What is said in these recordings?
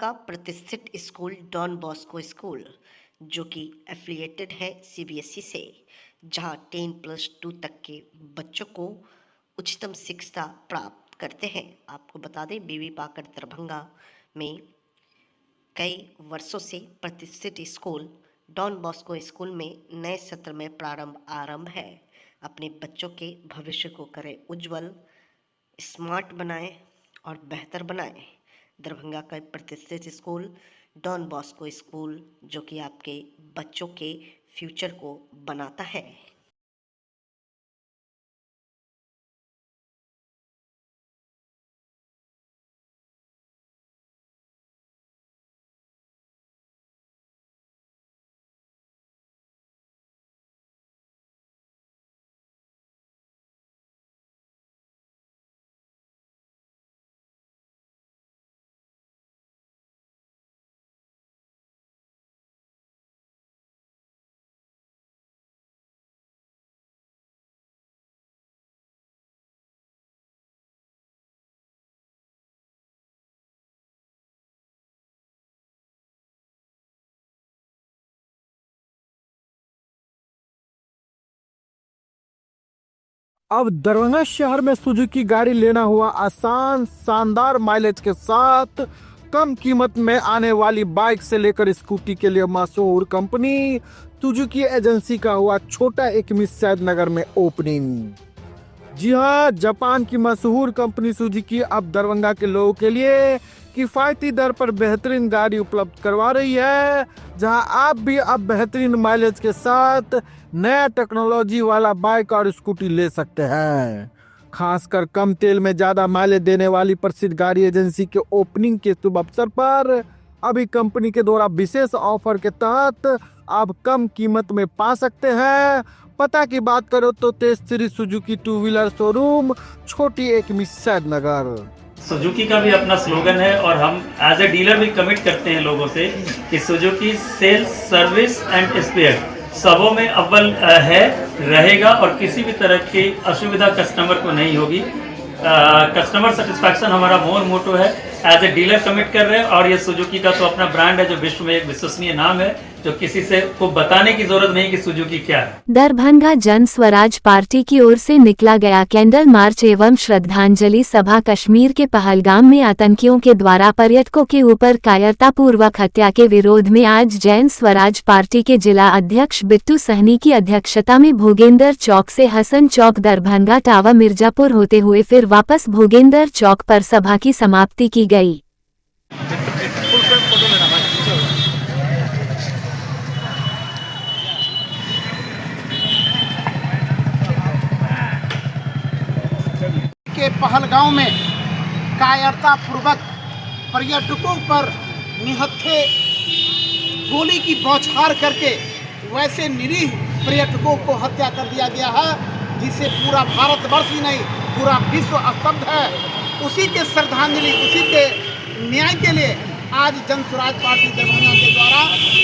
का प्रतिष्ठित school don Bosco school, जो कि एफिलिएटेड है सीबीएसई से, जहां 10+2 तक के बच्चों को उच्चतम शिक्षा प्राप्त करते हैं। आपको बता दें, बीवी पाकर दरभंगा में कई वर्षों से प्रतिष्ठित स्कूल डॉन बॉस्को स्कूल में नए सत्र में आरंभ है। अपने बच्चों के भविष्य को करें उज्जवल, स्मार्ट बनाएं और बेहतर बनाएं। दरभंगा का प्रतिष्ठित स्कूल डॉन बॉस्को स्कूल, जो कि आपके बच्चों के फ्यूचर को बनाता है। अब दरभंगा शहर में सुजुकी गाड़ी लेना हुआ आसान, शानदार माइलेज के साथ कम कीमत में आने वाली बाइक से लेकर स्कूटी के लिए मशहूर कंपनी सुजुकी एजेंसी का हुआ छोटा एक मिस नगर में ओपनिंग। जी हाँ, जापान की मशहूर कंपनी सुजुकी अब दरभंगा के लोगों के लिए किफायती दर पर बेहतरीन गाड़ी उपलब्ध करवा रही है, जहां आप भी अब बेहतरीन माइलेज के साथ नया टेक्नोलॉजी वाला बाइक और स्कूटी ले सकते हैं। खासकर कम तेल में ज्यादा माइलेज देने वाली प्रसिद्ध गाड़ी एजेंसी के ओपनिंग के शुभ अवसर पर अभी कंपनी के द्वारा विशेष ऑफर के तहत आप कम कीमत में पा सकते हैं। पता की बात करो तो तेज सुजुकी 2 व्हीलर शोरूम, छोटी एक मिस्सैद नगर। सुजुकी का भी अपना स्लोगन है और हम एज ए डीलर भी कमिट करते हैं लोगों से कि Suzuki sales, service and spare सबों में अव्वल है, रहेगा और किसी भी तरह की असुविधा कस्टमर को नहीं होगी। कस्टमर सेटिस्फैक्शन हमारा मोटो है, एज ए डीलर कमिट कर रहे हैं। और ये सुजुकी का तो अपना ब्रांड है जो विश्व में एक विश्वसनीय नाम है, जो किसी से को बताने की जरूरत नहीं कि सुजुकी क्या है। दरभंगा जन स्वराज पार्टी की ओर से निकला गया कैंडल मार्च एवं श्रद्धांजलि सभा कश्मीर के पहलगाम में आतंकियों के द्वारा पर्यटकों के ऊपर कायरतापूर्वक हत्या के विरोध में आज जैन स्वराज पार्टी के जिला अध्यक्ष बिट्टू सहनी की अध्यक्षता में भोगेंद्र चौक से हसन चौक, दरभंगा टावा, मिर्जापुर होते हुए फिर वापस भोगेंद्र चौक पर सभा की समाप्ति की गई। के पहलगांव में कायरतापूर्वक पर्यटकों पर निहत्थे गोली की बौछार करके वैसे निरीह पर्यटकों को हत्या कर दिया गया है, जिसे पूरा भारतवर्ष ही नहीं पूरा विश्व स्तब्ध है। उसी के श्रद्धांजलि, उसी के न्याय के लिए आज जन स्वराज पार्टी दरभंगा के द्वारा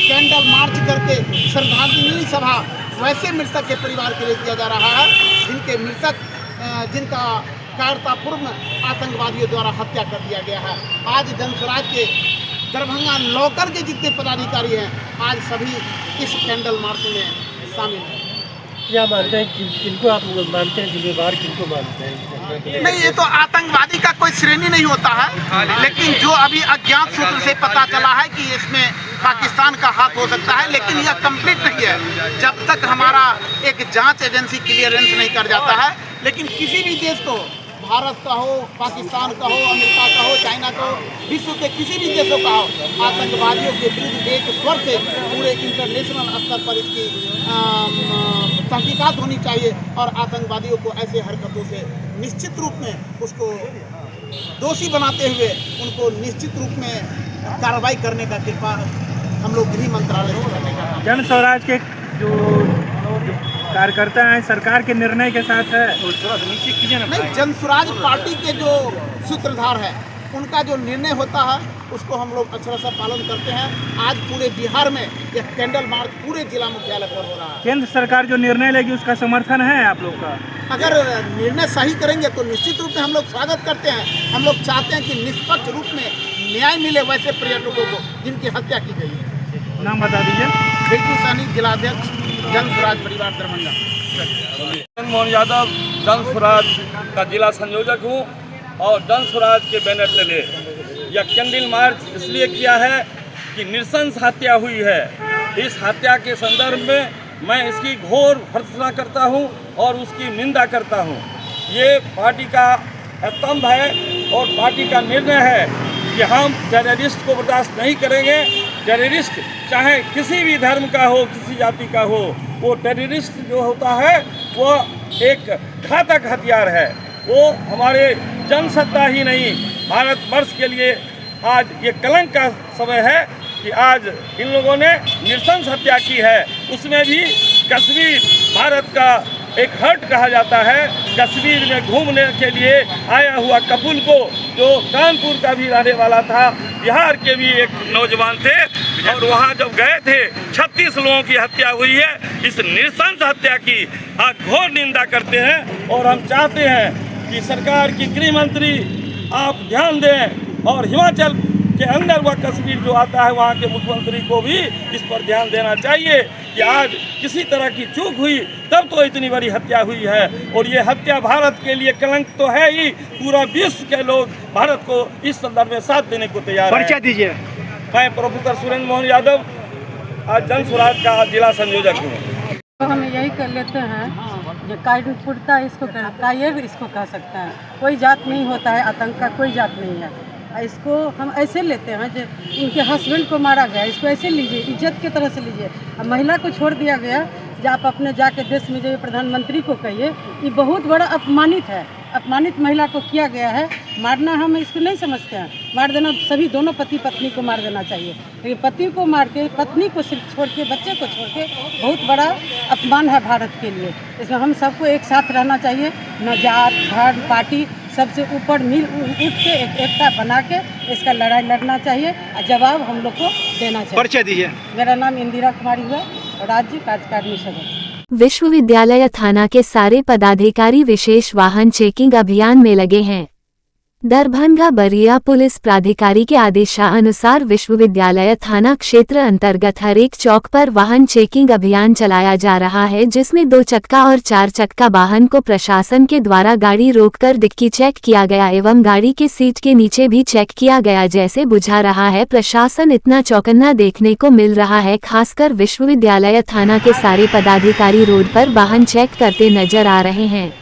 कैंडल मार्च करके श्रद्धांजलि सभा वैसे मृतक के परिवार के लिए किया जा रहा है जिनका कायरतापूर्ण आतंकवादियों द्वारा हत्या कर दिया गया है। आज जन स्वराज के दरभंगा लोकल के जितने पदाधिकारी हैं, आज सभी इस कैंडल मार्च में शामिल हैं। क्या मानते हैं, किनको आप मानते हैं जिम्मेवार, किनको मानते हैं? नहीं, ये तो आतंकवादी का कोई श्रेणी नहीं होता है, लेकिन जो अभी अज्ञात सूत्र से पता चला है कि इसमें पाकिस्तान का हाथ हो सकता है, लेकिन यह कंप्लीट नहीं है जब तक हमारा एक जांच एजेंसी क्लियरेंस नहीं कर जाता है। लेकिन किसी भी देश को, भारत का हो, पाकिस्तान का हो, अमेरिका का हो, चाइना का हो, विश्व के किसी भी देशों का हो, आतंकवादियों के विरुद्ध एक स्वर से पूरे इंटरनेशनल स्तर पर इसकी तहकीकात होनी चाहिए और आतंकवादियों को ऐसे हरकतों से निश्चित रूप में उसको दोषी बनाते हुए उनको निश्चित रूप में कार्रवाई करने का कृपा हम लोग गृह मंत्रालय को करने का। जन स्वराज के जो कार्यकर्ता हैं सरकार के निर्णय के साथ है, नहीं, जन स्वराज पार्टी के जो सूत्रधार है उनका जो निर्णय होता है उसको हम लोग अक्षरशः पालन करते हैं। आज पूरे बिहार में यह कैंडल मार्च पूरे जिला मुख्यालय पर हो रहा है। केंद्र सरकार जो निर्णय लेगी उसका समर्थन है आप लोग का? अगर निर्णय सही करेंगे तो निश्चित रूप में हम लोग स्वागत करते हैं। हम लोग चाहते हैं कि निष्पक्ष रूप में न्याय मिले वैसे पर्यटकों को जिनकी हत्या की गई है। नाम बता दीजिए। बिल्कुल सैनी, जिलाध्यक्ष जन स्वराज परिवार दरभंगा। मोहन यादव जन स्वराज का जिला संयोजक हूँ और जन स्वराज के बैनर तले यह कैंडल मार्च इसलिए किया है कि नृशंस हत्या हुई है। इस हत्या के संदर्भ में मैं इसकी घोर भर्त्सना करता हूँ और उसकी निंदा करता हूँ। ये पार्टी का स्तंभ है और पार्टी का निर्णय है कि हम टेररिस्ट को बर्दाश्त नहीं करेंगे। टेररिस्ट चाहे किसी भी धर्म का हो, किसी जाति का हो, वो टेररिस्ट जो होता है वो एक घातक हथियार है। वो हमारे जनसत्ता ही नहीं, भारतवर्ष के लिए आज ये कलंक का समय है कि आज इन लोगों ने नृशंस हत्या की है। उसमें भी कश्मीर भारत का एक हर्ट कहा जाता है। कश्मीर में घूमने के लिए आया हुआ कपूल को, जो कानपुर का भी रहने वाला था, बिहार के भी एक नौजवान थे, और वहाँ जब गए थे 36 लोगों की हत्या हुई है। इस नृशंस हत्या की आज घोर निंदा करते हैं और हम चाहते हैं कि सरकार की गृह मंत्री आप ध्यान दें और हिमाचल के अंदर वह कश्मीर जो आता है वहाँ के मुख्यमंत्री को भी इस पर ध्यान देना चाहिए कि आज किसी तरह की चूक हुई तब तो इतनी बड़ी हत्या हुई है। और ये हत्या भारत के लिए कलंक तो है ही, पूरा विश्व के लोग भारत को इस संदर्भ में साथ देने को तैयार हैं। परिचय दीजिए। मैं प्रोफेसर सुरेंद्र मोहन यादव आज जन स्वराज का जिला संयोजक हूँ। तो हम यही कर लेते हैं जो कायरता इसको कायर इसको कह सकते हैं। कोई जात नहीं होता है, आतंक का कोई जात नहीं है। इसको हम ऐसे लेते हैं जो इनके हस्बैंड को मारा गया, इसको ऐसे लीजिए, इज्जत की तरह से लीजिए। अब महिला को छोड़ दिया गया, जो आप अपने जाके देश में जो प्रधानमंत्री को कहिए, ये बहुत बड़ा अपमानित है। अपमानित महिला को किया गया है। मारना हम इसको नहीं समझते हैं, मार देना सभी दोनों पति पत्नी को मार देना चाहिए, लेकिन पति को मार के पत्नी को सिर्फ छोड़ के बच्चे को छोड़ के बहुत बड़ा अपमान है भारत के लिए। इसमें हम सबको एक साथ रहना चाहिए, न जात धर्म पार्टी, सबसे ऊपर मिल उठ के एकता बना के इसका लड़ाई लड़ना चाहिए और जवाब हम लोग को देना चाहिए। परिचय दीजिए। मेरा नाम इंदिरा कुमारी हुआ, राज्य कार्यकारिणी सदस्य। विश्वविद्यालय थाना के सारे पदाधिकारी विशेष वाहन चेकिंग अभियान में लगे हैं। दरभंगा बरिया पुलिस प्राधिकारी के आदेशानुसार विश्वविद्यालय थाना क्षेत्र अंतर्गत हर एक चौक पर वाहन चेकिंग अभियान चलाया जा रहा है, जिसमें 2 चक्का और 4 चक्का वाहन को प्रशासन के द्वारा गाड़ी रोककर डिक्की चेक किया गया एवं गाड़ी के सीट के नीचे भी चेक किया गया। जैसे बुझा रहा है प्रशासन इतना चौकन्ना देखने को मिल रहा है। खासकर विश्वविद्यालय थाना के सारे पदाधिकारी रोड पर वाहन चेक करते नजर आ रहे हैं।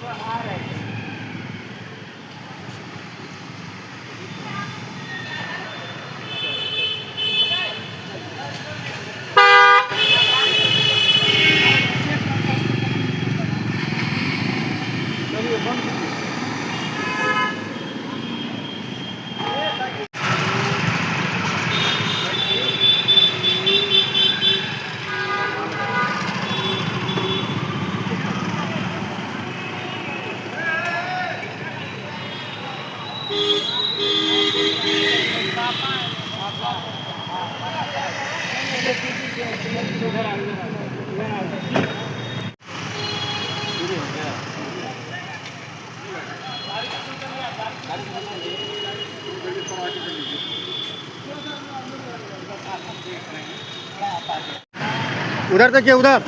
उधर देखिए, उधर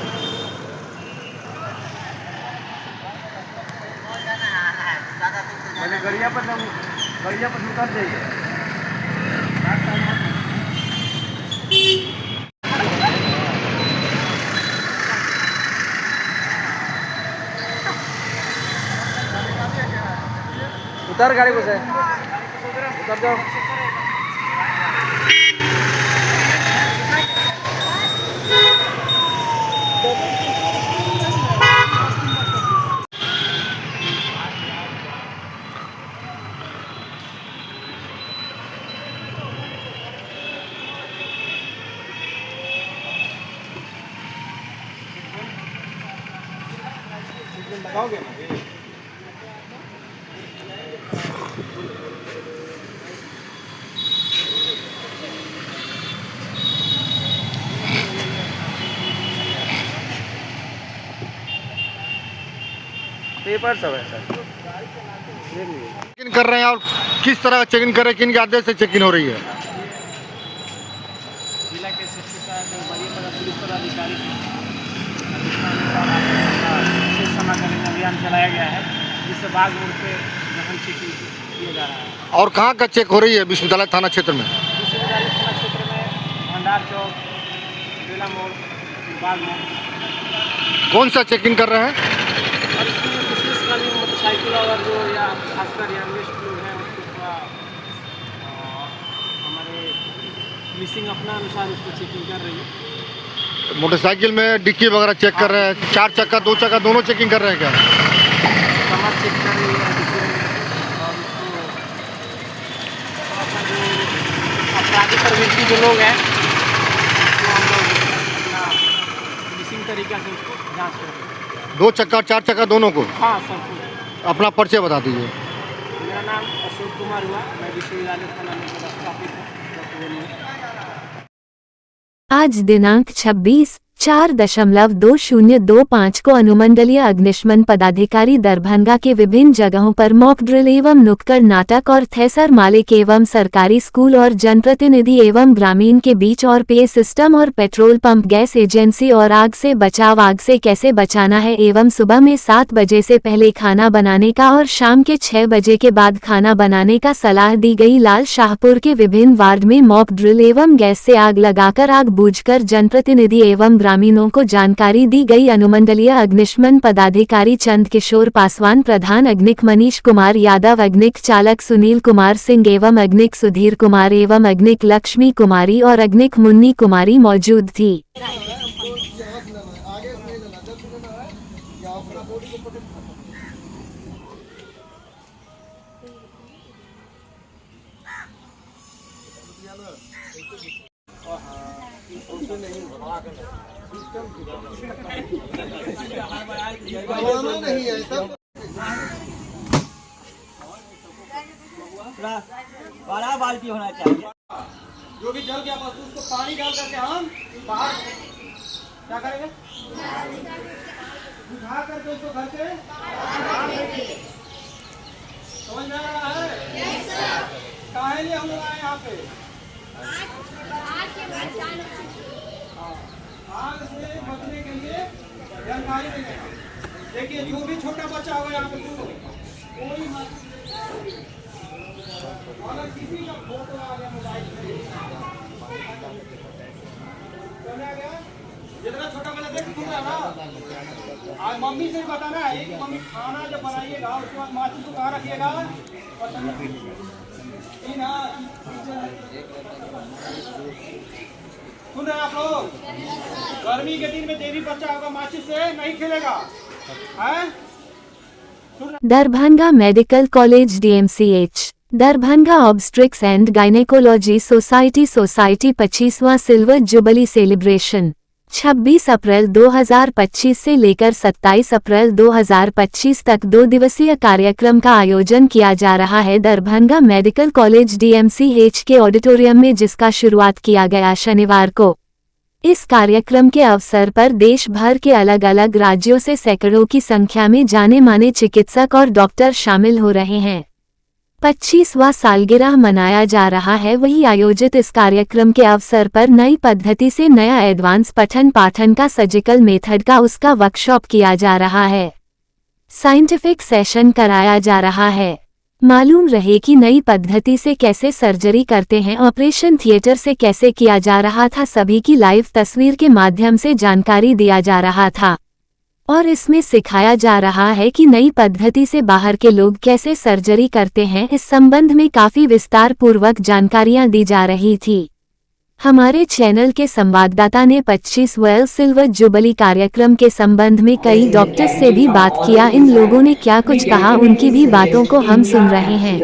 गड़िया पर उतर जाइए। उतर गाड़ी से उतर जाओ। लगाओगे ना? पेपर सब है सर। चेकिंग कर रहे हैं और किस तरह चेकिंग कर रहे हैं, किन के आदेश से चेकिंग हो रही है? जिला के सबसे बड़ी पुलिस पदाधिकारी क्षमा करने का अभियान चलाया गया है, जिससे बाग रोड पे गहन चेकिंग किया जा रहा है। और कहाँ का चेक हो रही है विश्वविद्यालय थाना क्षेत्र में? विश्वविद्यालय थाना क्षेत्र में भंडार चौक, बेला मोड़, बाग मोड़। कौन सा चेकिंग कर रहे हैं? और इसमें विशेषकालीन मोटरसाइकिल और जो या खासकर यंगेस्ट लोग हैं उसको थोड़ा हमारे पुलिसिंग अपना अनुसार उसको चेकिंग कर रही है। मोटरसाइकिल में डिक्की वगैरह चेक कर रहे हैं, 4 चक्का 2 चक्का दोनों चेकिंग कर रहे हैं क्या? कमर चेक कर रही है डिक्की में, और उसको अपना जो अपराधी प्रवृत्ति जो लोग हैं उसको हम लोग अपना पुलिसिंग तरीका से उसको जाँच कर रहे हैं। 2 चक्का और 4 चक्का दोनों को? हाँ, सब कुछ। अपना परिचय बता दीजिए। मेरा नाम अशोक कुमार हुआ, मैं विश्वविद्यालय थाना में पदस्थापित हूँ। आज दिनांक 26/4/2025 को अनुमंडलीय अग्निशमन पदाधिकारी दरभंगा के विभिन्न जगहों पर मॉक ड्रिल एवं नुक्कड़ नाटक और थ्रेसर मालिक एवं सरकारी स्कूल और जनप्रतिनिधि एवं ग्रामीण के बीच और पेय सिस्टम और पेट्रोल पंप गैस एजेंसी और आग से बचाव, आग से कैसे बचाना है एवं सुबह में 7 बजे से पहले खाना बनाने का और शाम के 6 बजे के बाद खाना बनाने का सलाह दी गई। लाल शाहपुर के विभिन्न वार्ड में मॉक ड्रिल एवं गैस से आग लगाकर आग बुझकर जनप्रतिनिधि एवं ग्रामीणों को जानकारी दी गई। अनुमंडलीय अग्निशमन पदाधिकारी चंद किशोर पासवान, प्रधान अग्निक मनीष कुमार यादव, अग्निक चालक सुनील कुमार सिंह एवं अग्निक सुधीर कुमार एवं अग्निक लक्ष्मी कुमारी और अग्निक मुन्नी कुमारी मौजूद थी। बड़ा बाल्टी होना चाहिए। जो भी जल गया बस उसको पानी डाल करके हम बाहर क्या करेंगे, बुझा करके उसको घर से बाहर फेंकेंगे। समझ में आ रहा है? Yes sir. काहे लिए हम लोग आए यहाँ पे? आग से बचने के लिए जानकारी देंगे। देखिए जो भी छोटा बच्चा होगा यहाँ पे कोई अगर किसी का फोटो आ गया मोबाइल में, जितना छोटा बच्चा देख सुन रहा ना, आज मम्मी से बताना है कि मम्मी खाना जब बनाइएगा उसके बाद माचिस को कहाँ रखिएगा, सुन रहे हैं आप लोग? गर्मी के दिन में देवी बच्चा होगा माचिस से नहीं खेलेगा, है? Darbhanga medical college DMCH, Darbhanga obstetrics and gynaecology society 25वां सिल्वर जुबली सेलिब्रेशन 26 अप्रैल 2025 से लेकर 27 अप्रैल 2025 तक 2 दिवसीय कार्यक्रम का आयोजन किया जा रहा है दरभंगा मेडिकल कॉलेज DMCH के ऑडिटोरियम में, जिसका शुरुआत किया गया शनिवार को। इस कार्यक्रम के अवसर पर देश भर के अलग अलग राज्यों से सैकड़ों की संख्या में जाने माने चिकित्सक और डॉक्टर शामिल हो रहे हैं। 25वां सालगिरह मनाया जा रहा है। वही आयोजित इस कार्यक्रम के अवसर पर नई पद्धति से नया एडवांस पठन पाठन का सर्जिकल मेथड का उसका वर्कशॉप किया जा रहा है। साइंटिफिक सेशन कराया जा रहा है। मालूम रहे कि नई पद्धति से कैसे सर्जरी करते हैं, ऑपरेशन थिएटर से कैसे किया जा रहा था, सभी की लाइव तस्वीर के माध्यम से जानकारी दिया जा रहा था और इसमें सिखाया जा रहा है कि नई पद्धति से बाहर के लोग कैसे सर्जरी करते हैं। इस संबंध में काफी विस्तार पूर्वक जानकारियां दी जा रही थी। हमारे चैनल के संवाददाता ने 25वें सिल्वर जुबली कार्यक्रम के संबंध में कई डॉक्टर्स से भी बात किया। इन लोगों ने क्या कुछ कहा, उनकी भी बातों को हम सुन रहे हैं।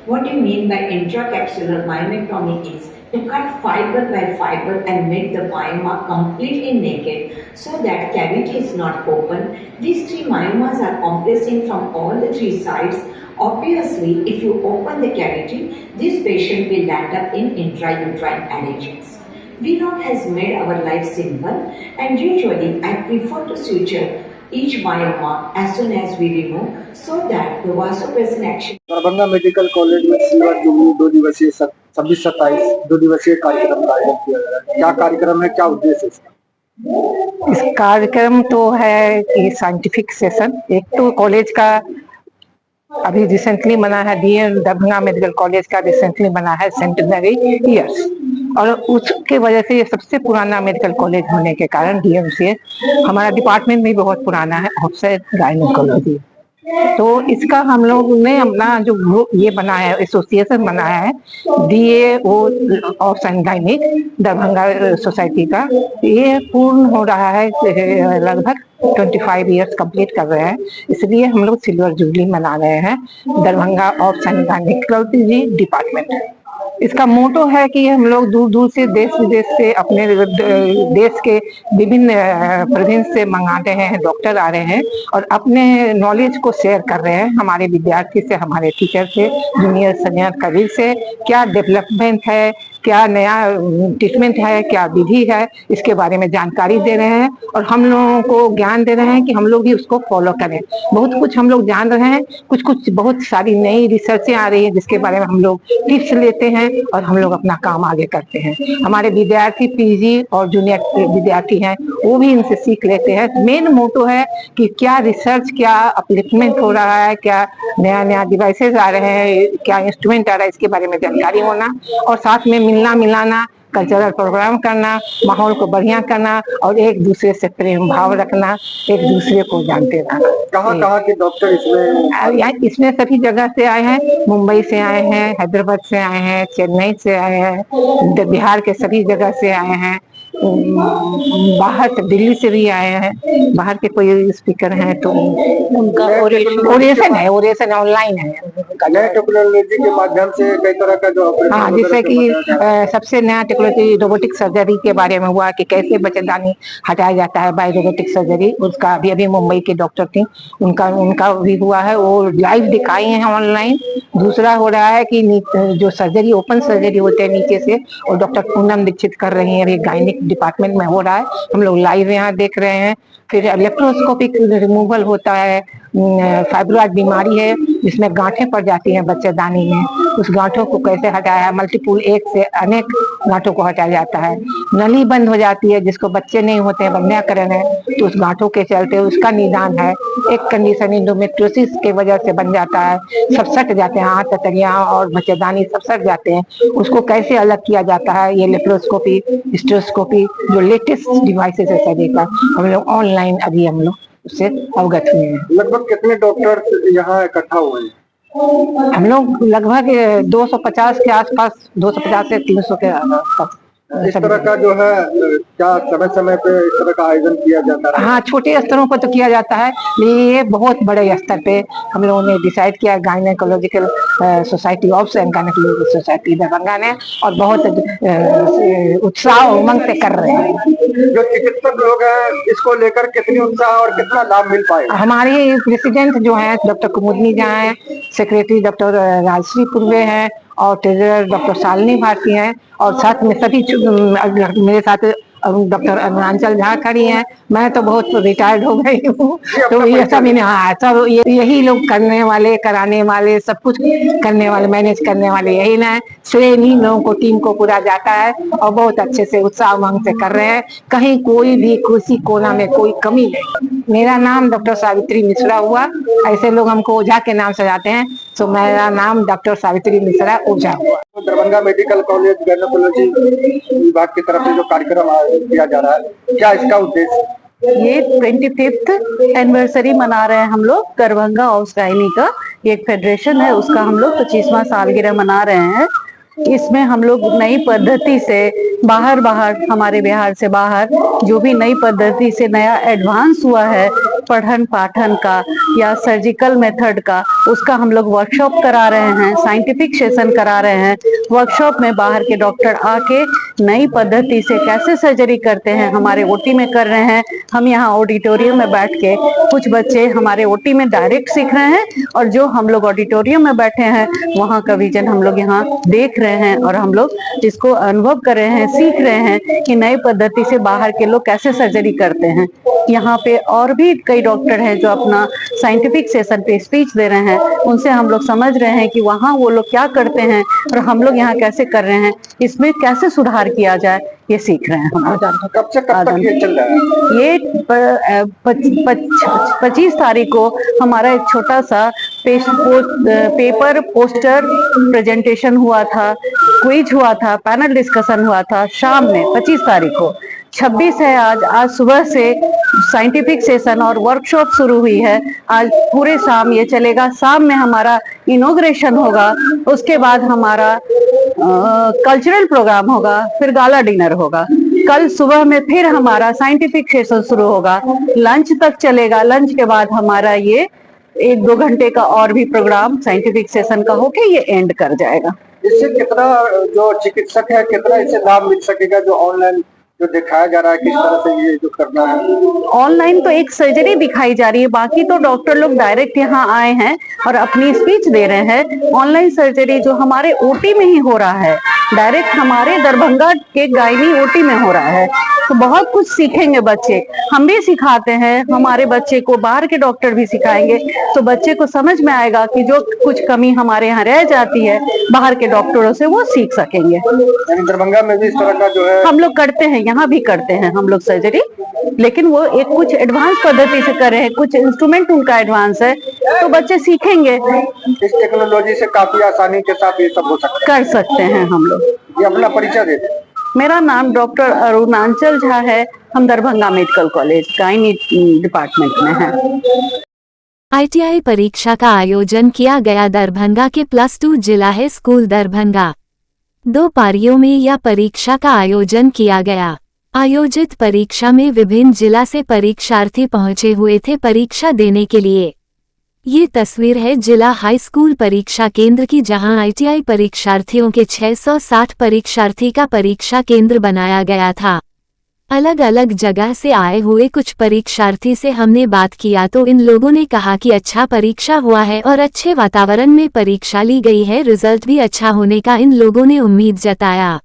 What do you mean by intracapsular myomectomy is to cut fiber by fiber and make the myoma completely naked so that cavity is not open. These 3 myomas are compressing from all the 3 sides. Obviously, if you open the cavity, this patient will land up in intrauterine arrangements. VLOG has made our life simple, and usually I prefer to suture each myoma as soon as we remove, so that the vasopressin action. Darbhanga medical college में silver jubilee 2 दिवसीय 26-27 2 दिवसीय कार्यक्रम का आयोजन किया जा रहा है। क्या कार्यक्रम है, क्या उद्देश्य है इसका? इस कार्यक्रम तो है कि साइंटिफिक सेशन, एक तो कॉलेज का अभी रिसेंटली बना है, डीएम दरभंगा मेडिकल कॉलेज का रिसेंटली बना है सेंटेनरी ईयर्स, और उसके वजह से ये सबसे पुराना मेडिकल कॉलेज होने के कारण डीएमसीए हमारा डिपार्टमेंट भी बहुत पुराना है, ऑफिसर गायनेकोलॉजी। तो इसका हम लोग ने अपना जो ग्रुप ये बनाया है, एसोसिएशन बनाया है DAO of gynaec Darbhanga society का। ये पूर्ण हो रहा है, लगभग 25 इयर्स कंप्लीट कर रहे हैं, इसलिए हम लोग सिल्वर जुबली मना रहे हैं दरभंगा ऑफ गायनेकोलॉजी डिपार्टमेंट। इसका मोटो है कि हम लोग दूर दूर से देश विदेश से अपने देश के विभिन्न प्रोविंस से मंगाते हैं, डॉक्टर आ रहे हैं और अपने नॉलेज को शेयर कर रहे हैं हमारे विद्यार्थी से, हमारे टीचर से, जूनियर सीनियर करीब से, क्या डेवलपमेंट है, क्या नया ट्रीटमेंट है, क्या विधि है, इसके बारे में जानकारी दे रहे हैं और हम लोगों को ज्ञान दे रहे हैं कि हम लोग भी उसको फॉलो करें। बहुत कुछ हम लोग जान रहे हैं, कुछ बहुत सारी नई रिसर्चें आ रही है जिसके बारे में हम लोग टिप्स लेते हैं और हम लोग अपना काम आगे करते हैं। हमारे विद्यार्थी पीजी और जूनियर विद्यार्थी हैं, वो भी इनसे सीख लेते हैं। मेन मोटो है कि क्या रिसर्च, क्या अपलिफ्टमेंट हो रहा है, क्या नया नया डिवाइसेस आ रहे हैं, क्या इंस्ट्रूमेंट आ रहा है, इसके बारे में जानकारी होना और साथ में मिलना मिलाना, कल्चरल प्रोग्राम करना, माहौल को बढ़िया करना और एक दूसरे से प्रेम भाव रखना, एक दूसरे को जानते रहना। कहाँ के डॉक्टर इसमें सभी जगह से आए हैं, मुंबई से आए हैं, हैदराबाद से आए हैं, चेन्नई से आए हैं, बिहार के सभी जगह से आए हैं, बाहर से दिल्ली से भी आए हैं, बाहर के कोई स्पीकर हैं तो उनका ओरेशन ऑनलाइन है। नए टेक्नोलॉजी के माध्यम से कई तरह का जो हाँ, जैसे कि सबसे नया टेक्नोलॉजी रोबोटिक सर्जरी के बारे में हुआ कि कैसे बच्चेदानी हटाया जाता है बाय रोबोटिक सर्जरी, उसका अभी मुंबई के डॉक्टर थी, उनका भी हुआ है, वो लाइव दिखाई है ऑनलाइन। दूसरा हो रहा है कि जो सर्जरी ओपन सर्जरी होते हैं नीचे से, और डॉक्टर पूनम दीक्षित कर रही है, अभी गायनिक डिपार्टमेंट में हो रहा है, हम लोग लाइव यहाँ देख रहे हैं। फिर लेप्रोस्कोपिक रिमूवल होता है, फाइब्रॉइड बीमारी है जिसमें गांठें पड़ जाती हैं बच्चेदानी में, उस गांठों को कैसे हटाया है, मल्टीपल एक से अनेक गांठों को हटाया जाता है। नली बंद हो जाती है जिसको बच्चे नहीं होते हैं, बंध्याकरण है, तो उस गांठों के चलते उसका निदान है। एक कंडीशन इंडोमेट्रियोसिस के वजह से बन जाता है, सब सट जाते हैं, हाथ ततरियां और बच्चेदानी सब सट जाते हैं, उसको कैसे अलग किया जाता है, ये लेप्रोस्कोपी, हिस्टेरोस्कोपी जो लेटेस्ट डिवाइसेस है सभी का, हम लोग ऑनलाइन अभी हम लोग उससे अवगत हुए हैं। लगभग कितने डॉक्टर यहाँ इकट्ठा हुए हैं? हम लोग लगभग 250 के आसपास, 250 से 300 के आसपास। इस तरह का जो है क्या समय समय पे इस तरह का आयोजन किया जाता है? हाँ, छोटे स्तरों पर तो किया जाता है, लेकिन ये बहुत बड़े स्तर पे हम लोगों ने डिसाइड किया, gynaecological society of gynaecological society Darbhanga ने, और बहुत उत्साह उमंग से कर रहे हैं। जो चिकित्सक लोग हैं इसको लेकर कितनी उत्साह और कितना लाभ मिल पाएगा? हमारे प्रेसिडेंट जो है डॉक्टर कुमुदनी जहाँ है, सेक्रेटरी डॉक्टर राजश्री पूर्वे हैं और ट्रेजरर डॉक्टर शालिनी भारती हैं, और साथ में सभी मेरे साथ डॉक्टर अरुणाचल झा खड़ी हैं। मैं तो बहुत रिटायर्ड हो गई हूँ, तो ये सब सब यही लोग करने वाले, कराने वाले, सब कुछ करने वाले, मैनेज करने वाले यही ना, श्रेय इन्हीं लोगों को, टीम को पूरा जाता है और बहुत अच्छे से उत्साह उमंग से कर रहे हैं। कहीं कोई भी किसी कोना में कोई कमी नहीं। मेरा नाम डॉक्टर सावित्री मिश्रा हुआ, ऐसे लोग हमको ओझा के नाम से जाते हैं, तो मेरा नाम डॉक्टर सावित्री मिश्रा ओझा हुआ। दरभंगा मेडिकल कॉलेज गायनेकोलॉजी विभाग की तरफ से जो कार्यक्रम आयोजित किया जा रहा है, क्या इसका उद्देश्य? ये 25th एनिवर्सरी मना रहे हैं हम लोग दरभंगा ऑफ गायनी का, ये एक फेडरेशन है, उसका हम लोग 25वां सालगिरह मना रहे हैं। इसमें हम लोग नई पद्धति से बाहर हमारे बिहार से बाहर जो भी नई पद्धति से नया एडवांस हुआ है पठन पाठन का या सर्जिकल मेथड का, उसका हम लोग वर्कशॉप करा रहे हैं, साइंटिफिक सेशन करा रहे हैं। वर्कशॉप में बाहर के डॉक्टर आके नई पद्धति से कैसे सर्जरी करते हैं हमारे ओटी में कर रहे हैं। हम यहाँ ऑडिटोरियम में बैठ के, कुछ बच्चे हमारे ओटी में डायरेक्ट सीख रहे हैं और जो हम लोग ऑडिटोरियम में बैठे हैं वहाँ का विजन हम लोग यहाँ देख रहे हैं और हम लोग इसको अनुभव कर रहे हैं, सीख रहे हैं कि नई पद्धति से बाहर के लोग कैसे सर्जरी करते हैं। यहाँ पे और भी कई डॉक्टर हैं जो अपना साइंटिफिक सेशन पे स्पीच दे रहे हैं, उनसे हम लोग समझ रहे हैं कि वहाँ वो लोग क्या करते हैं और हम लोग यहाँ कैसे कर रहे हैं, इसमें कैसे सुधार किया जाए, ये सीख रहे हैं हम लोग। कब से कब तक ये चल रहा है? ये 25 तारीख को हमारा एक छोटा सा पेपर पोस्टर प्रेजेंटेशन हुआ था, क्विज हुआ था, पैनल डिस्कशन हुआ था शाम में 25 तारीख को। 26 है आज सुबह से साइंटिफिक सेशन और वर्कशॉप शुरू हुई है। आज पूरे शाम ये चलेगा। शाम में हमारा इनॉग्रेशन होगा, उसके बाद हमारा कल्चरल प्रोग्राम होगा, फिर गाला डिनर होगा। कल सुबह में फिर हमारा साइंटिफिक सेशन शुरू होगा, लंच तक चलेगा। लंच के बाद हमारा ये 1-2 घंटे का और भी प्रोग्राम साइंटिफिक सेशन का होके ये एंड कर जाएगा। इससे कितना जो चिकित्सक है कितना इससे लाभ मिल सकेगा, जो ऑनलाइन जो दिखाया जा रहा है किस तरह से ये जो करना है? ऑनलाइन तो एक सर्जरी दिखाई जा रही है, बाकी तो डॉक्टर लोग डायरेक्ट यहाँ आए हैं और अपनी स्पीच दे रहे हैं। ऑनलाइन सर्जरी जो हमारे ओटी में ही हो रहा है, डायरेक्ट हमारे दरभंगा के गायनी ओटी में हो रहा है, तो बहुत कुछ सीखेंगे बच्चे। हम भी सिखाते हैं, हमारे बच्चे को बाहर के डॉक्टर भी सिखाएंगे, तो बच्चे को समझ में आएगा कि जो कुछ कमी हमारे यहाँ रह जाती है बाहर के डॉक्टरों से, वो सीख सकेंगे। दरभंगा में भी इस तरह का जो है हम लोग करते हैं, यहाँ भी करते हैं हम लोग सर्जरी, लेकिन वो एक कुछ एडवांस पद्धति से कर रहे हैं, कुछ इंस्ट्रूमेंट उनका एडवांस है, तो बच्चे सीखेंगे। इस टेक्नोलॉजी से काफी आसानी के साथ ये सब हो सकता कर सकते हैं हम लोग। ये अपना परिचय देते। मेरा नाम डॉक्टर अरुणाचल झा है, हम Darbhanga medical college gynae department में हैं। ITI परीक्षा का आयोजन किया गया। दरभंगा के +2 जिला है स्कूल दरभंगा। 2 पारियों में यह परीक्षा का आयोजन किया गया। आयोजित परीक्षा में विभिन्न जिला से परीक्षार्थी पहुंचे हुए थे परीक्षा देने के लिए। ये तस्वीर है जिला हाई स्कूल परीक्षा केंद्र की, जहां ITI परीक्षार्थियों के 660 परीक्षार्थी का परीक्षा केंद्र बनाया गया था। अलग अलग जगह से आए हुए कुछ परीक्षार्थी से हमने बात किया तो इन लोगों ने कहा कि अच्छा परीक्षा हुआ है और अच्छे वातावरण में परीक्षा ली गई है, रिजल्ट भी अच्छा होने का इन लोगों ने उम्मीद जताया।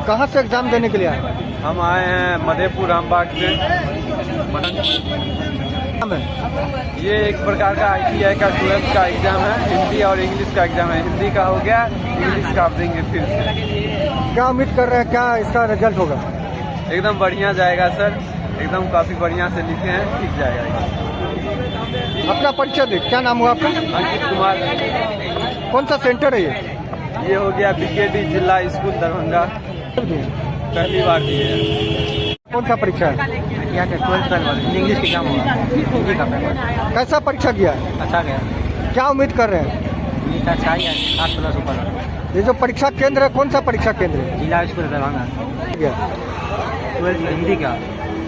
कहाँ से एग्जाम देने के लिए आए? हम आए हैं मधेपुर रामबाग से। ये एक प्रकार का ITI का 12th का एग्जाम है, हिंदी और इंग्लिश का एग्जाम है। हिंदी का हो गया, इंग्लिश का आप देंगे फिर से। क्या उम्मीद कर रहे हैं, क्या इसका रिजल्ट होगा? एकदम बढ़िया जाएगा सर, एकदम काफी बढ़िया से लिखे हैं, ठीक जाएगा। अपना परिचय दे, क्या नाम हुआ आपका? अंकित कुमार। कौन सा सेंटर है ये हो गया BKD जिला स्कूल दरभंगा, पहली बार दिए हैं। कौन सा परीक्षा है? यहाँ के 12th इंग्लिश के एग्जाम हुआ, हिंदी का पेपर। कैसा परीक्षा गया? अच्छा गया। क्या उम्मीद कर रहे हैं? उम्मीद अच्छा ही है, 8+ ऊपर। ये जो परीक्षा केंद्र है, कौन सा परीक्षा केंद्र है? जिला स्कूल दरभंगा। 12th हिंदी का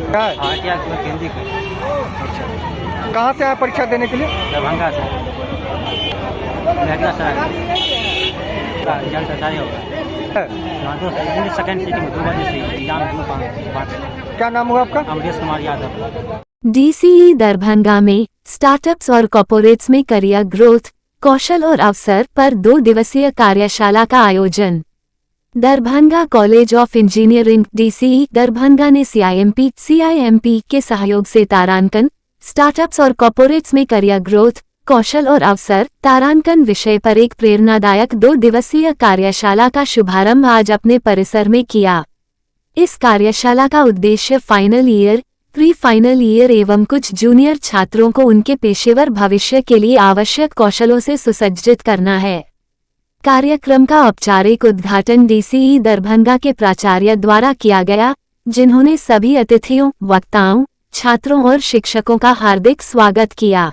क्या है? ITI हिंदी का। कहाँ से आए परीक्षा देने के लिए? दरभंगा से। रिजल्ट अच्छा ही होगा। इंग्लिश सेकंड सीटिंग में 2 बजे से एग्जाम 2-5। क्या नाम हुआ आपका? अमरेश कुमार यादव। DCE दरभंगा में स्टार्टअप्स और कॉर्पोरेट्स में करियर ग्रोथ, कौशल और अवसर पर 2 दिवसीय कार्यशाला का आयोजन। Darbhanga college of engineering DCE Darbhanga ने CIMP के सहयोग से तारांकन, स्टार्टअप्स और कॉर्पोरेट्स में करियर ग्रोथ, कौशल और अवसर, तारांकन विषय पर एक प्रेरणादायक 2 दिवसीय कार्यशाला का शुभारंभ आज अपने परिसर में किया। इस कार्यशाला का उद्देश्य final year, pre final year एवं कुछ जूनियर छात्रों को उनके पेशेवर भविष्य के लिए आवश्यक कौशलों से सुसज्जित करना है। कार्यक्रम का औपचारिक उद्घाटन डीसीई दरभंगा के प्राचार्य द्वारा किया गया, जिन्होंने सभी अतिथियों, वक्ताओं, छात्रों और शिक्षकों का हार्दिक स्वागत किया।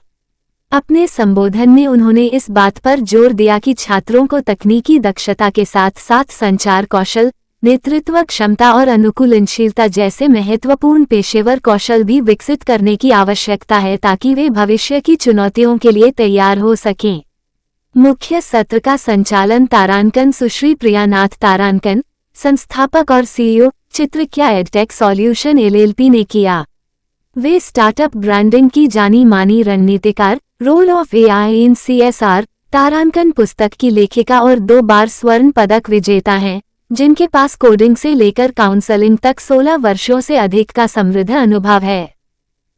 अपने संबोधन में उन्होंने इस बात पर जोर दिया कि छात्रों को तकनीकी दक्षता के साथ साथ संचार कौशल, नेतृत्व क्षमता और अनुकूलनशीलता जैसे महत्वपूर्ण पेशेवर कौशल भी विकसित करने की आवश्यकता है ताकि वे भविष्य की चुनौतियों के लिए तैयार हो सकें। मुख्य सत्र का संचालन तारांकन सुश्री प्रियानाथ तारांकन, संस्थापक और CEO, Chitrakya edtech solution LLP ने किया। वे स्टार्टअप ब्रांडिंग की जानी मानी रणनीतिकार, role of AI in CSR, Tarankan पुस्तक की लेखिका और 2 बार स्वर्ण पदक विजेता हैं, जिनके पास कोडिंग से लेकर काउंसलिंग तक 16 वर्षों से अधिक का समृद्ध अनुभव है।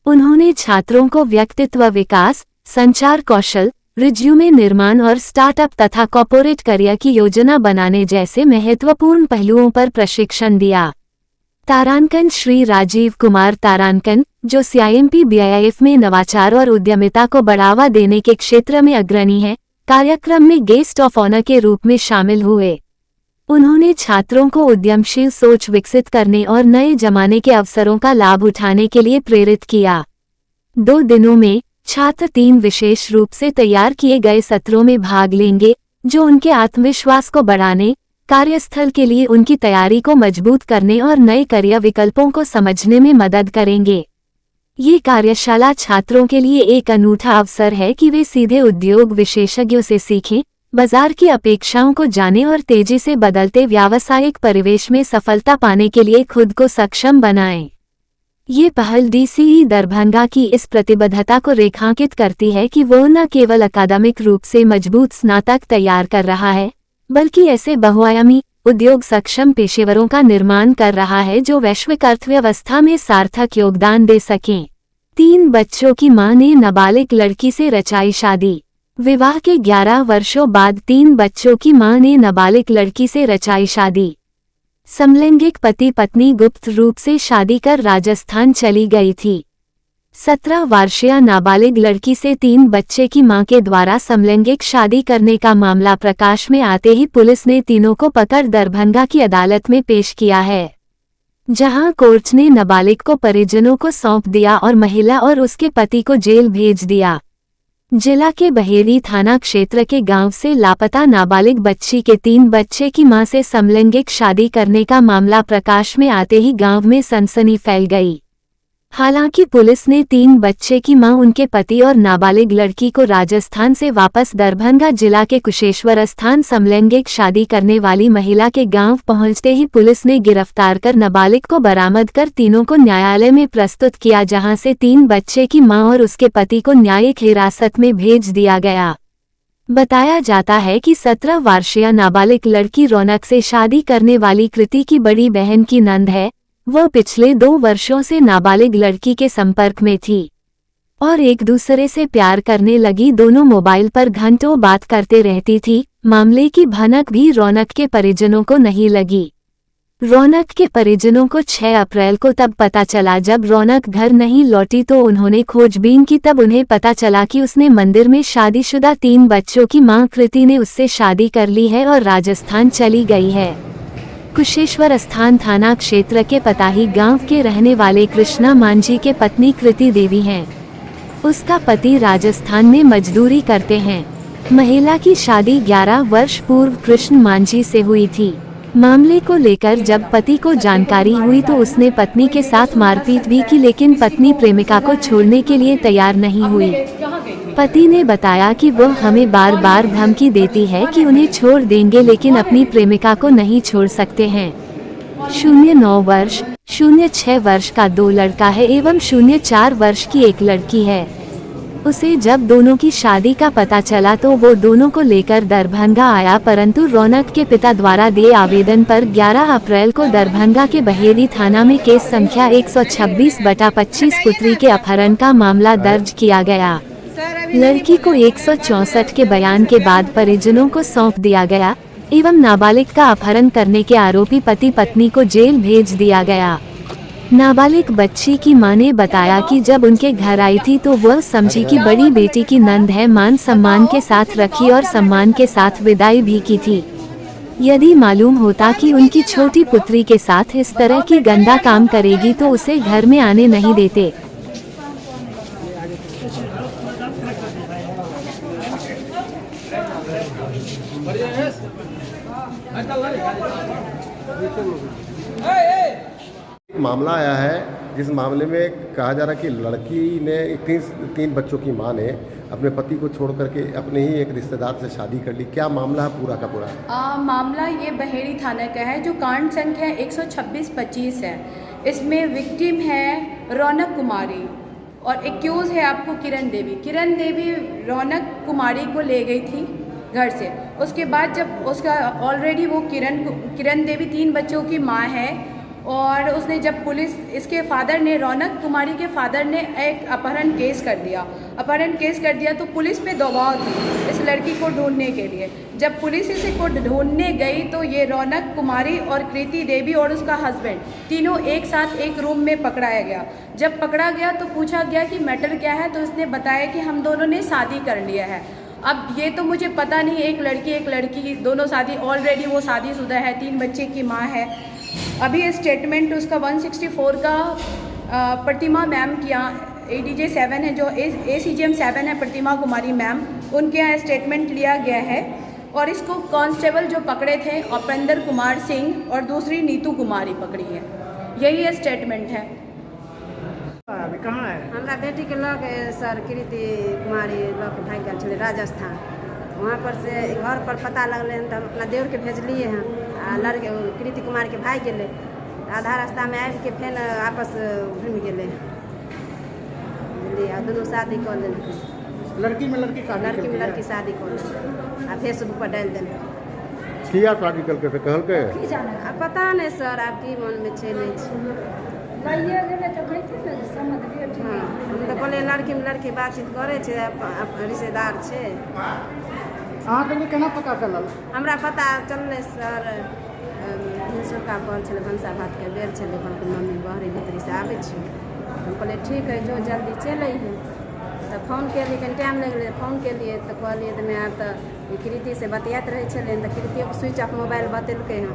उन्होंने छात्रों को व्यक्तित्व विकास, संचार कौशल, रिज्यूमे निर्माण और स्टार्टअप तथा कॉर्पोरेट करियर की योजना बनाने जैसे महत्वपूर्ण पहलुओं पर प्रशिक्षण दिया। तारांकन श्री राजीव कुमार तारांकन, जो सीआईएमपी बीआईएफ में नवाचार और उद्यमिता को बढ़ावा देने के क्षेत्र में अग्रणी है, कार्यक्रम में गेस्ट ऑफ ऑनर के रूप में शामिल हुए। उन्होंने छात्रों को उद्यमशील सोच विकसित करने और नए जमाने के अवसरों का लाभ उठाने के लिए प्रेरित किया। 2 दिनों में छात्र 3 विशेष रूप से तैयार किए गए सत्रों में भाग लेंगे, जो उनके आत्मविश्वास को बढ़ाने, कार्यस्थल के लिए उनकी तैयारी को मजबूत करने और नए करियर विकल्पों को समझने में मदद करेंगे। ये कार्यशाला छात्रों के लिए एक अनूठा अवसर है कि वे सीधे उद्योग विशेषज्ञों से सीखें, बाजार की अपेक्षाओं को जानें और तेजी से बदलते व्यावसायिक परिवेश में सफलता पाने के लिए खुद को सक्षम बनाएं। ये पहल डीसीई दरभंगा की इस प्रतिबद्धता को रेखांकित करती है कि वो न केवल अकादमिक रूप से मजबूत स्नातक तैयार कर रहा है, बल्कि ऐसे बहुआयामी, उद्योग सक्षम पेशेवरों का निर्माण कर रहा है जो वैश्विक अर्थव्यवस्था में सार्थक योगदान दे सकें। 3 बच्चों की मां ने नाबालिग लड़की से रचाई शादी। विवाह के 11 वर्षों बाद 3 बच्चों की मां ने नाबालिग लड़की से रचाई शादी। समलैंगिक पति पत्नी गुप्त रूप से शादी कर राजस्थान चली गई थी। 17 वर्षीय नाबालिग लड़की से 3 बच्चे की मां के द्वारा समलैंगिक शादी करने का मामला प्रकाश में आते ही पुलिस ने तीनों को पकड़ दरभंगा की अदालत में पेश किया है, जहां कोर्ट ने नाबालिग को परिजनों को सौंप दिया और महिला और उसके पति को जेल भेज दिया। जिला के बहेड़ी थाना क्षेत्र के गांव से लापता नाबालिग बच्ची के 3 बच्चे की मां से समलैंगिक शादी करने का मामला प्रकाश में आते ही गांव में सनसनी फैल गई। हालांकि पुलिस ने 3 बच्चे की मां, उनके पति और नाबालिग लड़की को राजस्थान से वापस दरभंगा जिला के कुशेश्वर स्थान समलैंगिक शादी करने वाली महिला के गांव पहुंचते ही पुलिस ने गिरफ्तार कर नाबालिग को बरामद कर तीनों को न्यायालय में प्रस्तुत किया, जहां से 3 बच्चे की मां और उसके पति को न्यायिक हिरासत में भेज दिया गया। बताया जाता है कि 17 वर्षीय नाबालिग लड़की रौनक से शादी करने वाली कृति की बड़ी बहन की नंद है। वह पिछले 2 वर्षों से नाबालिग लड़की के संपर्क में थी और एक दूसरे से प्यार करने लगी। दोनों मोबाइल पर घंटों बात करते रहती थी। मामले की भनक भी रौनक के परिजनों को नहीं लगी। रौनक के परिजनों को 6 अप्रैल को तब पता चला जब रौनक घर नहीं लौटी तो उन्होंने खोजबीन की। तब उन्हें पता चला कि उसने मंदिर में शादीशुदा 3 बच्चों की मां कृति ने उससे शादी कर ली है और राजस्थान चली गई है। कुशेश्वर स्थान थाना क्षेत्र के पताही गांव के रहने वाले कृष्णा मांझी के पत्नी कृति देवी हैं। उसका पति राजस्थान में मजदूरी करते हैं। महिला की शादी 11 वर्ष पूर्व कृष्ण मांझी से हुई थी। मामले को लेकर जब पति को जानकारी हुई तो उसने पत्नी के साथ मारपीट भी की, लेकिन पत्नी प्रेमिका को छोड़ने के लिए तैयार नहीं हुई। पति ने बताया कि वह हमें बार बार धमकी देती है कि उन्हें छोड़ देंगे, लेकिन अपनी प्रेमिका को नहीं छोड़ सकते हैं। 09 वर्ष, 06 वर्ष का 2 लड़का है एवं 04 वर्ष की 1 लड़की है। उसे जब दोनों की शादी का पता चला तो वो दोनों को लेकर दरभंगा आया, परंतु रौनक के पिता द्वारा दिए आवेदन पर 11 अप्रैल को दरभंगा के बहेड़ी थाना में केस संख्या 126/25 पुत्री के अपहरण का मामला दर्ज किया गया। लड़की को 164 के बयान के बाद परिजनों को सौंप दिया गया एवं नाबालिग का अपहरण करने के आरोपी पति पत्नी को जेल भेज दिया गया। नाबालिग बच्ची की मां ने बताया कि जब उनके घर आई थी तो वह समझी कि बड़ी बेटी की नंद है, मान सम्मान के साथ रखी और सम्मान के साथ विदाई भी की थी। यदि मालूम होता कि उनकी छोटी पुत्री के साथ इस तरह की गंदा काम करेगी तो उसे घर में आने नहीं देते। मामला आया है जिस मामले में कहा जा रहा है कि लड़की ने तीन बच्चों की मां ने अपने पति को छोड़ करके अपने ही एक रिश्तेदार से शादी कर ली। क्या मामला है पूरा का पूरा? मामला ये बहेड़ी थाना का है जो कांड संख्या 126/25 है। इसमें विक्टिम है रौनक कुमारी और एक्यूज है आपको किरण देवी। किरण देवी रौनक कुमारी को ले गई थी घर से। उसके बाद जब उसका ऑलरेडी वो किरण देवी 3 बच्चों की माँ है और उसने जब पुलिस इसके फादर ने रौनक कुमारी के फादर ने एक अपहरण केस कर दिया तो पुलिस पे दबाव थी इस लड़की को ढूंढने के लिए। जब पुलिस इसे को ढूंढने गई तो ये रौनक कुमारी और कृति देवी और उसका हस्बैंड तीनों एक साथ एक रूम में पकड़ाया गया। जब पकड़ा गया तो पूछा गया कि मैटर क्या है, तो उसने बताया कि हम दोनों ने शादी कर लिया है। अब ये तो मुझे पता नहीं, एक लड़की दोनों शादी, ऑलरेडी वो शादीशुदा है, 3 बच्चे की माँ है। अभी स्टेटमेंट उसका 164 का प्रतिमा मैम के यहाँ ADJ 7 है, जो ACGM 7 है प्रतिमा कुमारी मैम, उनके यहाँ स्टेटमेंट लिया गया है। और इसको कांस्टेबल जो पकड़े थे उपेंद्र कुमार सिंह और दूसरी नीतू कुमारी पकड़ी है। यही स्टेटमेंट है। अभी कहाँ है? हमारा बेटी के लोग सर कृति कुमारी लोग भाग गए छे राजस्थान। वहाँ पर से घर पर पता लगल हैं तो अपना देवर के भेजलिए हैं। लड़के कृति कुमार के भाग गए, आधा रास्ता में आबि के फिर आपस घूम गए, दोनों शादी कर लेलकै। लड़की में लड़की शादी कर लेलकै आ फेसबुक पर डाल देलकै। किया शादी करके से कहलकै? अब पता नहीं सर, आप की मन में छे नहीं छे। हम तो बोले लड़की में लड़की बातचीत करे छे, रिश्तेदार छे। अहाँके केना पता चलल? हमरा पता चललै सर, हिंसुका कॉल छलै, भनसा भात के बेर छलै, कहलकै मम्मी बहरी भीतरी से आबै छी। हम कहलिए ठीक है, जो जल्दी चल अइहे। तो फोन केलिए, कनि टाइम लागि गेलै, फोन केलिए तो कहलिए तो मैं आब तो कृति से बतियात रहै छलै तो कृतियों के स्विच ऑफ मोबाइल बतेलकै हँ।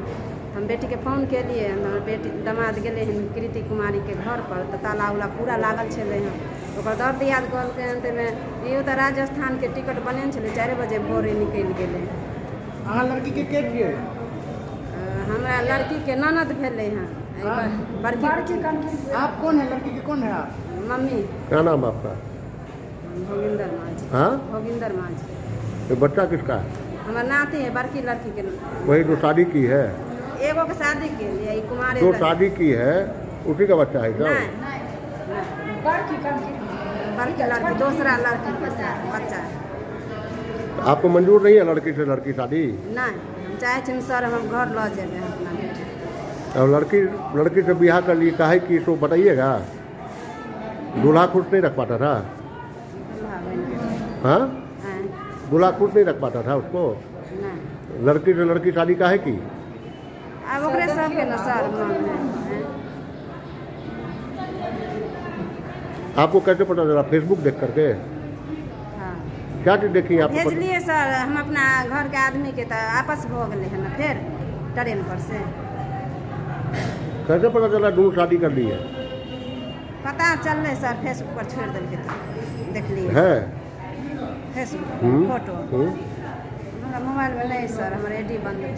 हम बेटी के फोन केलिए, हमर बेटी दमाद गेलै हँ कृति कुमारी के घर पर, तो ताला उला पूरा लागल छलै हँ। ओकर दर दियाद कहलकै हँ ताहिमे इहो तऽ राजस्थान के टिकट बनेने छलै, 4 बजे भोरे निकलि गेलै। अहाँ लड़की के छियै? हमरा लड़की के ननद भेलै हँ। बड़की आप कौन है? लड़की के कौन है आप? मम्मी। क्या नाम आपका? भोगिंदर माझी। हाँ, भोगिंदर माझी। तो बच्चा किसका है? हमार नाती है, बड़की लड़की के। वही जो शादी की है? एगो के शादी के लिए कुमारी। जो शादी की है उसी का बच्चा है? नहीं, बड़की लड़की, दूसरा लड़की के बच्चा है। आपको मंजूर नहीं है लड़की से लड़की शादी? नहीं, हम चाहे छी सर हम घर ला जेबे अपना बेटी। और लड़की से ब्याह कर लिए काहे की, तो बताइएगा। दूल्हा खुश नहीं रख पाता था? हाँ, दूल्हा खुश नहीं रख पाता था उसको? नहीं। लड़की से लड़की शादी काहे की? अब ओकरे सबके न सर मन है। आपको कैसे पता चला? फेसबुक देख करके? हाँ। क्या चीज देखी आपको? भेजलिए सर, हम अपना घर के आदमी के तो आपस हो गए हैं ना फिर ट्रेन पर से। कैसे पता चला दोनों शादी कर ली है? पता चल रहे सर, फेसबुक पर छोड़ देलके तो देख लिए है फेसबुक फोटो। हमारा मोबाइल में नहीं सर, हमारे ID बंद है।